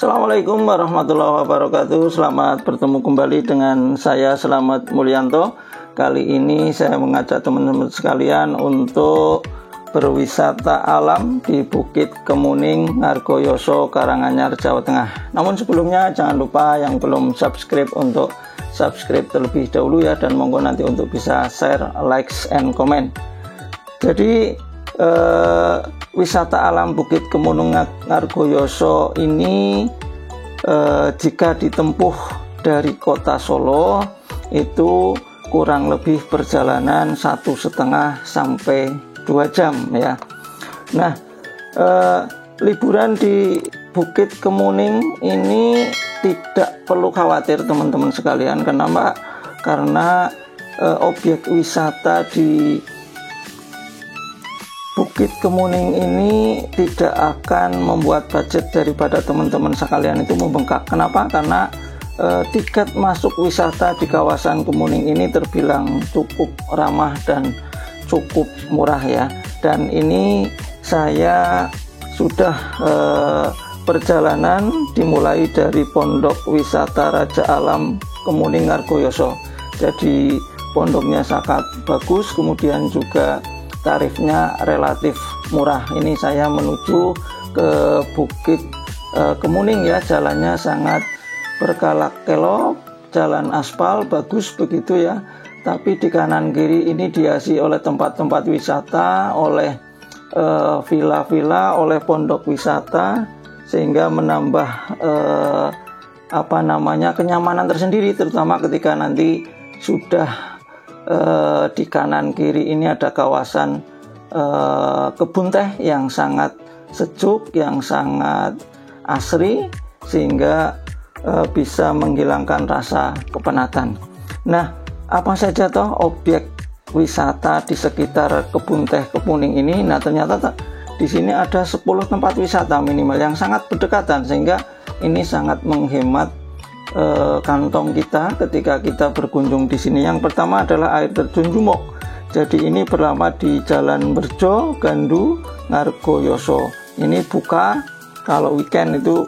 Assalamualaikum warahmatullahi wabarakatuh. Selamat bertemu kembali dengan saya Slamet Mulyanto. Kali ini saya mengajak teman-teman sekalian untuk berwisata alam di Bukit Kemuning, Ngargoyoso, Karanganyar, Jawa Tengah. Namun sebelumnya jangan lupa yang belum subscribe untuk subscribe terlebih dahulu ya, dan monggo nanti untuk bisa share, likes, and comment. Jadi wisata alam Bukit Kemuning Ngargoyoso ini jika ditempuh dari kota Solo itu kurang lebih perjalanan 1,5 sampai 2 jam ya. Nah, liburan di Bukit Kemuning ini tidak perlu khawatir teman-teman sekalian. Kenapa? Karena objek wisata di Bukit Kemuning ini tidak akan membuat budget daripada teman-teman sekalian itu membengkak. Kenapa? Karena tiket masuk wisata di kawasan Kemuning ini terbilang cukup ramah dan cukup murah ya. Dan ini saya sudah perjalanan dimulai dari Pondok Wisata Raja Alam Kemuning Ngargoyoso. Jadi pondoknya sangat bagus, kemudian juga tarifnya relatif murah. Ini saya menuju ke Bukit Kemuning ya, jalannya sangat berkelok-kelok, jalan aspal bagus begitu ya. Tapi di kanan kiri ini dihiasi oleh tempat-tempat wisata, oleh villa-villa, oleh pondok wisata, sehingga menambah kenyamanan tersendiri, terutama ketika nanti sudah di kanan kiri ini ada kawasan kebun teh yang sangat sejuk, yang sangat asri, sehingga bisa menghilangkan rasa kepenatan. Nah, apa saja toh objek wisata di sekitar kebun teh Kemuning ini? Nah, ternyata di sini ada 10 tempat wisata minimal yang sangat berdekatan, sehingga ini sangat menghemat kantong kita ketika kita berkunjung di sini. Yang pertama adalah air terjun Jumok. Jadi ini berlama di Jalan Berjo, Gandu, Ngargoyoso. Ini buka kalau weekend itu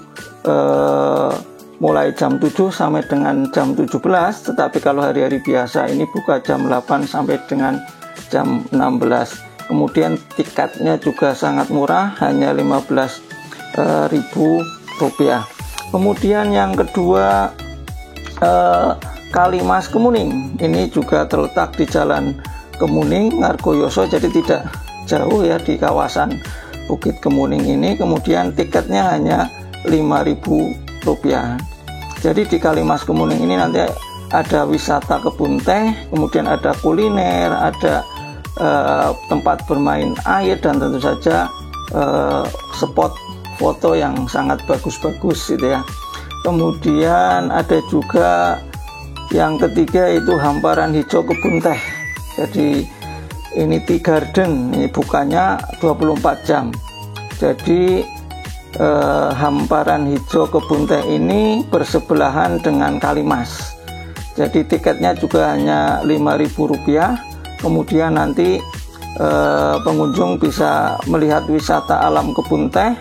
mulai jam 7 sampai dengan jam 17, tetapi kalau hari-hari biasa ini buka jam 8 sampai dengan jam 16. Kemudian tiketnya juga sangat murah, hanya Rp15.000. Kemudian yang kedua, Kalimas Kemuning. Ini juga terletak di Jalan Kemuning Ngargoyoso, jadi tidak jauh ya di kawasan Bukit Kemuning ini. Kemudian tiketnya hanya Rp5.000. Jadi di Kalimas Kemuning ini nanti ada wisata kebun teh, kemudian ada kuliner, ada tempat bermain air, dan tentu saja spot foto yang sangat bagus-bagus gitu ya. Kemudian ada juga yang ketiga itu hamparan hijau kebun teh. Jadi ini tea garden, ini bukanya 24 jam. Jadi hamparan hijau kebun teh ini bersebelahan dengan Kalimas. Jadi tiketnya juga hanya Rp5.000. Kemudian nanti pengunjung bisa melihat wisata alam kebun teh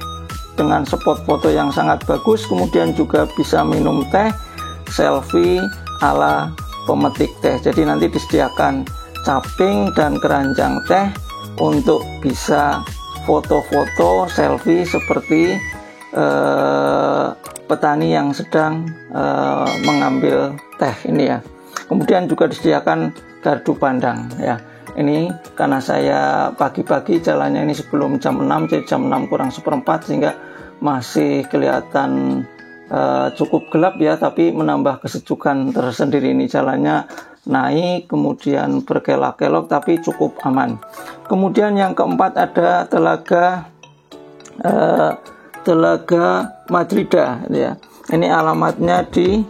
dengan spot foto yang sangat bagus, kemudian juga bisa minum teh, selfie ala pemetik teh. Jadi nanti disediakan caping dan keranjang teh untuk bisa foto-foto selfie seperti petani yang sedang mengambil teh ini ya. Kemudian juga disediakan gardu pandang ya. Ini karena saya pagi-pagi jalannya ini sebelum jam 6, jadi jam 6 kurang seperempat, sehingga masih kelihatan cukup gelap ya, tapi menambah kesejukan tersendiri. Ini jalannya naik, kemudian berkelok-kelok, tapi cukup aman. Kemudian yang keempat ada Telaga Madrida ya. Ini alamatnya di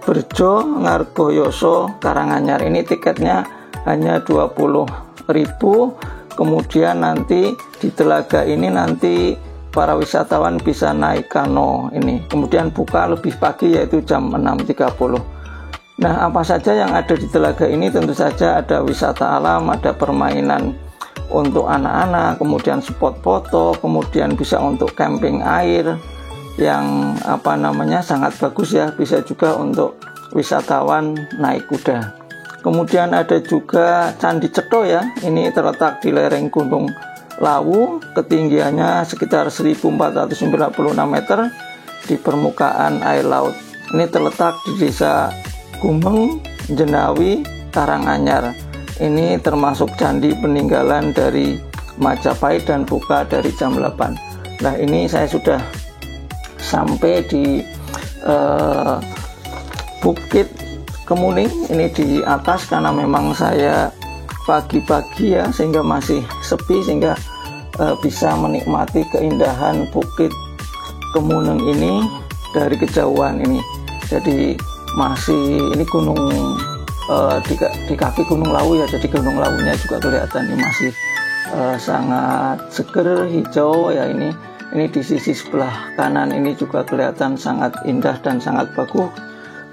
Berjo, Ngargoyoso, Karanganyar. Ini tiketnya hanya Rp20.000. Kemudian nanti di telaga ini nanti para wisatawan bisa naik kano ini. Kemudian buka lebih pagi yaitu jam 6.30. Nah, apa saja yang ada di telaga ini? Tentu saja ada wisata alam, ada permainan untuk anak-anak, kemudian spot foto, kemudian bisa untuk camping air, yang sangat bagus ya, bisa juga untuk wisatawan naik kuda. Kemudian ada juga Candi Cetho ya, ini terletak di lereng Gunung Lawu, ketinggiannya sekitar 1496 meter di permukaan air laut. Ini terletak di desa Gumeng, Jenawi, Karanganyar. Ini termasuk candi peninggalan dari Majapahit dan buka dari jam 8. Nah, ini saya sudah sampai di Bukit Kemuning, ini di atas karena memang saya pagi-pagi ya, sehingga masih sepi, sehingga bisa menikmati keindahan Bukit Kemuning ini dari kejauhan ini. Jadi masih ini gunung di kaki Gunung Lawu ya, jadi Gunung Lawunya juga kelihatan ini masih sangat seger, hijau ya. Ini di sisi sebelah kanan ini juga kelihatan sangat indah dan sangat bagus,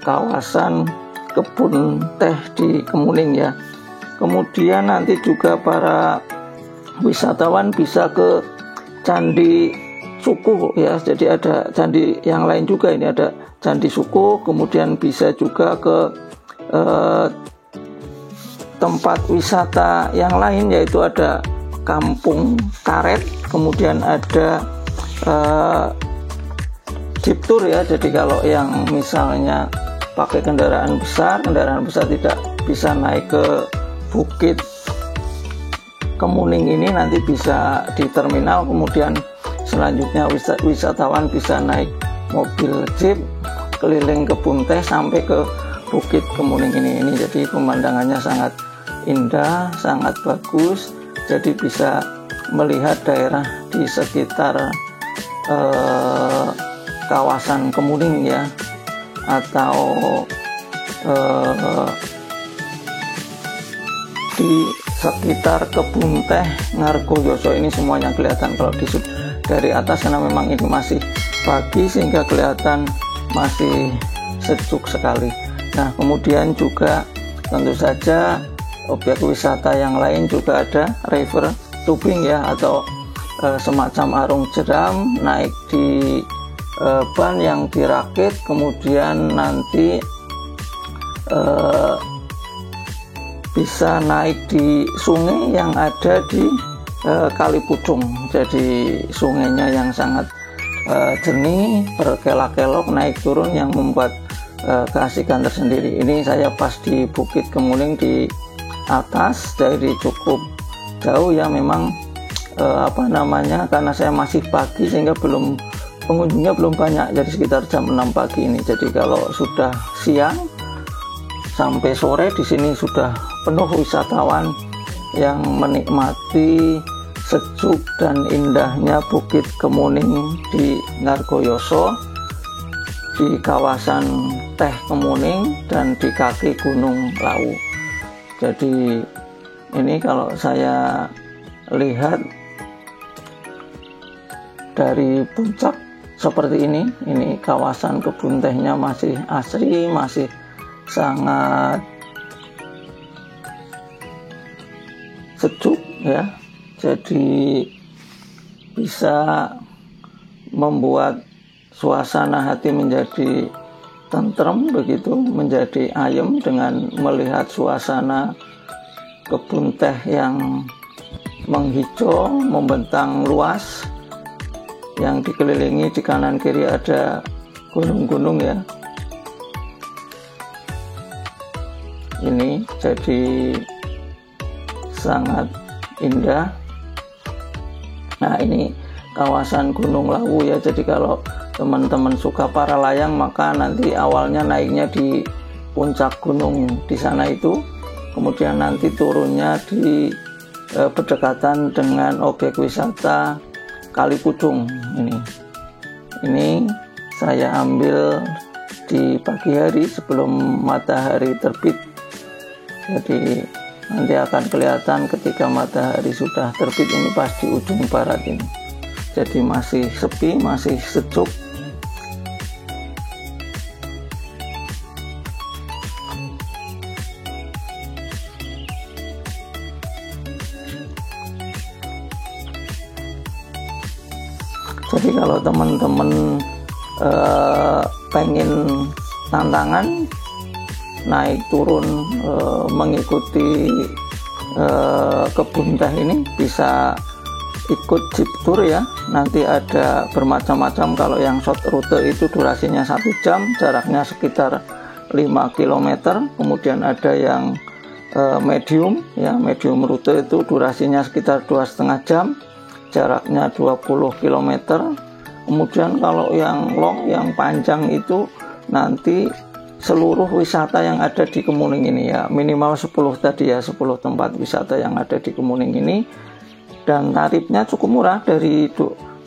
kawasan kebun teh di Kemuning ya. Kemudian nanti juga para wisatawan bisa ke Candi Suku ya, jadi ada candi yang lain juga, ini ada Candi Suku. Kemudian bisa juga ke tempat wisata yang lain, yaitu ada Kampung Karet, kemudian ada jeep tour ya. Jadi kalau yang misalnya pakai kendaraan besar tidak bisa naik ke Bukit Kemuning ini, nanti bisa di terminal, kemudian selanjutnya wisatawan bisa naik mobil jeep keliling kebun teh sampai ke Bukit Kemuning ini. Jadi pemandangannya sangat indah, sangat bagus. Jadi bisa melihat daerah di sekitar kawasan Kemuning ya, atau di sekitar kebun teh Ngargoyoso ini semuanya kelihatan kalau dari atas, karena memang ini masih pagi sehingga kelihatan masih sejuk sekali. Nah, kemudian juga tentu saja objek wisata yang lain juga ada river tubing ya, atau semacam arung jeram, naik di ban yang dirakit, kemudian nanti bisa naik di sungai yang ada di Kali Pucung. Jadi sungainya yang sangat jernih, berkelok-kelok, naik turun yang membuat keasikan tersendiri. Ini saya pas di Bukit Kemuning di atas, jadi cukup jauh ya, memang karena saya masih pagi sehingga pengunjungnya belum banyak, jadi sekitar jam 6 pagi ini. Jadi kalau sudah siang sampai sore di sini sudah penuh wisatawan yang menikmati sejuk dan indahnya Bukit Kemuning di Ngargoyoso, di kawasan Teh Kemuning dan di kaki Gunung Lawu. Jadi ini kalau saya lihat dari puncak seperti ini kawasan kebun tehnya masih asri, masih sangat sejuk ya. Jadi bisa membuat suasana hati menjadi tentrem begitu, menjadi ayem dengan melihat suasana kebun teh yang menghijau, membentang luas, yang dikelilingi di kanan kiri ada gunung-gunung ya. Ini jadi sangat indah. Nah, ini kawasan Gunung Lawu ya. Jadi kalau teman-teman suka para layang, maka nanti awalnya naiknya di puncak gunung di sana itu, kemudian nanti turunnya di berdekatan dengan objek wisata Kali Pucung ini saya ambil di pagi hari sebelum matahari terbit. Jadi nanti akan kelihatan ketika matahari sudah terbit, ini pas di ujung barat ini. Jadi masih sepi, masih sejuk. Jadi kalau teman-teman pengen tantangan naik turun mengikuti kebun teh ini, bisa ikut jeep tour ya. Nanti ada bermacam-macam. Kalau yang short rute itu durasinya 1 jam, jaraknya sekitar 5 km. Kemudian ada yang medium ya, medium rute itu durasinya sekitar 2,5 jam, jaraknya 20 km. Kemudian kalau yang long, yang panjang itu nanti seluruh wisata yang ada di Kemuning ini ya, minimal 10 tadi ya, 10 tempat wisata yang ada di Kemuning ini. Dan tarifnya cukup murah, dari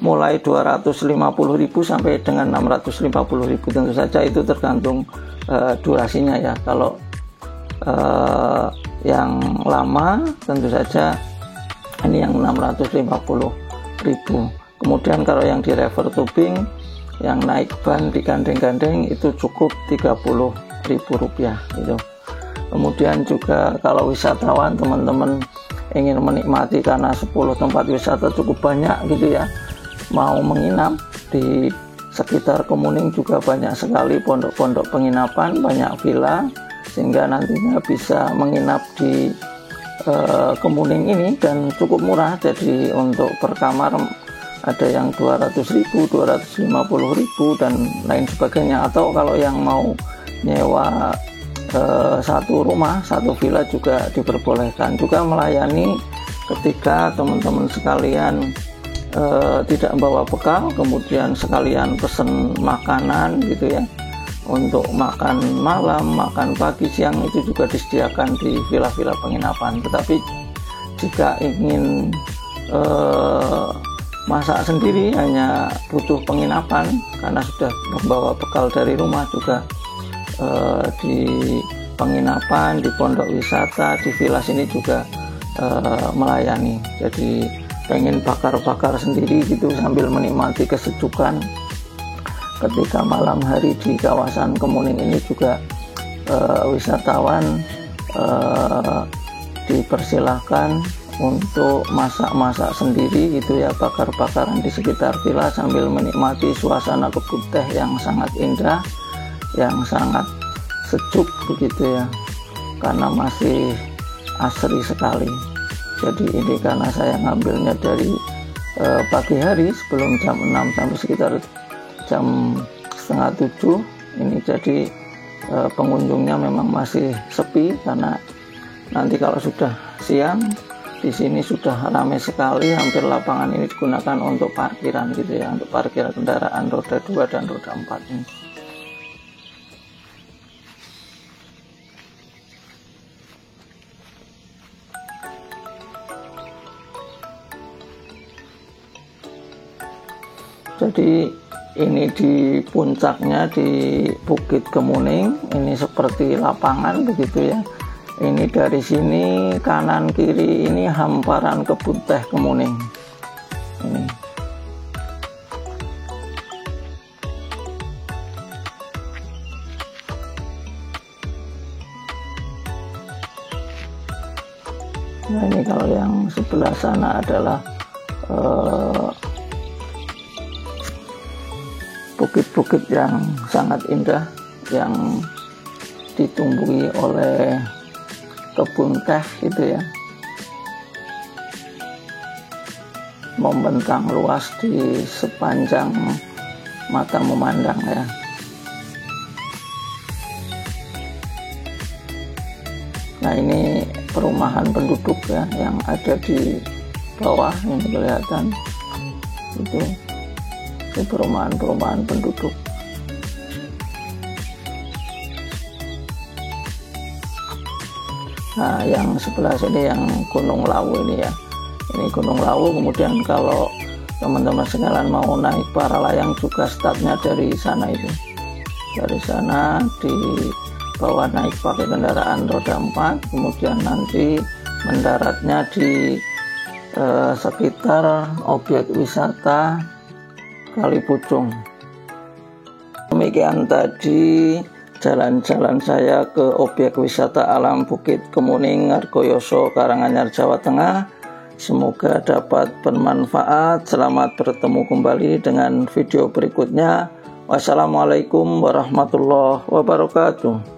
mulai 250.000 sampai dengan 650.000. Tentu saja itu tergantung durasinya ya. Kalau yang lama tentu saja ini yang 650.000. Kemudian kalau yang di river tubing, yang naik ban digandeng-gandeng itu cukup Rp30.000 gitu. Kemudian juga kalau wisatawan teman-teman ingin menikmati, karena 10 tempat wisata cukup banyak gitu ya, mau menginap di sekitar Kemuning juga banyak sekali pondok-pondok penginapan, banyak villa, sehingga nantinya bisa menginap di Kemuning ini dan cukup murah. Jadi untuk per kamar ada yang 200.000, 250.000 dan lain sebagainya. Atau kalau yang mau nyewa satu rumah, satu villa juga diperbolehkan. Juga melayani ketika teman-teman sekalian tidak membawa bekal, kemudian sekalian pesen makanan gitu ya, untuk makan malam, makan pagi, siang, itu juga disediakan di villa-villa penginapan. Tetapi jika ingin masak sendiri, hanya butuh penginapan karena sudah membawa bekal dari rumah, juga di penginapan, di pondok wisata, di villa sini juga melayani. Jadi pengen bakar-bakar sendiri gitu sambil menikmati kesejukan ketika malam hari di kawasan Kemuning ini juga wisatawan dipersilahkan untuk masak-masak sendiri gitu ya, bakar-bakaran di sekitar villa sambil menikmati suasana kebun teh yang sangat indah, yang sangat sejuk begitu ya, karena masih asri sekali. Jadi ini karena saya ngambilnya dari pagi hari sebelum jam 6 sampai sekitar jam 6:30 ini, jadi pengunjungnya memang masih sepi, karena nanti kalau sudah siang di sini sudah ramai sekali, hampir lapangan ini digunakan untuk parkiran gitu ya, untuk parkir kendaraan roda 2 dan roda 4 ini. Jadi ini di puncaknya di Bukit Kemuning, ini seperti lapangan begitu ya. Ini dari sini kanan kiri ini hamparan kebun teh Kemuning. Ini. Nah ini kalau yang sebelah sana adalah bukit-bukit yang sangat indah yang ditumbuhi oleh kebun teh gitu ya, membentang luas di sepanjang mata memandang ya. Nah ini perumahan penduduk ya yang ada di bawah ini kelihatan, itu perumahan-perumahan penduduk. Nah yang sebelah sini yang Gunung Lawu ini ya, ini Gunung Lawu. Kemudian kalau teman-teman sekalian mau naik para layang juga startnya dari sana, itu dari sana di bawah, naik pakai kendaraan roda 4, kemudian nanti mendaratnya di sekitar objek wisata Kali Pucung. Demikian tadi jalan-jalan saya ke objek wisata alam Bukit Kemuning, Ngargoyoso, Karanganyar, Jawa Tengah. Semoga dapat bermanfaat. Selamat bertemu kembali dengan video berikutnya. Wassalamualaikum warahmatullahi wabarakatuh.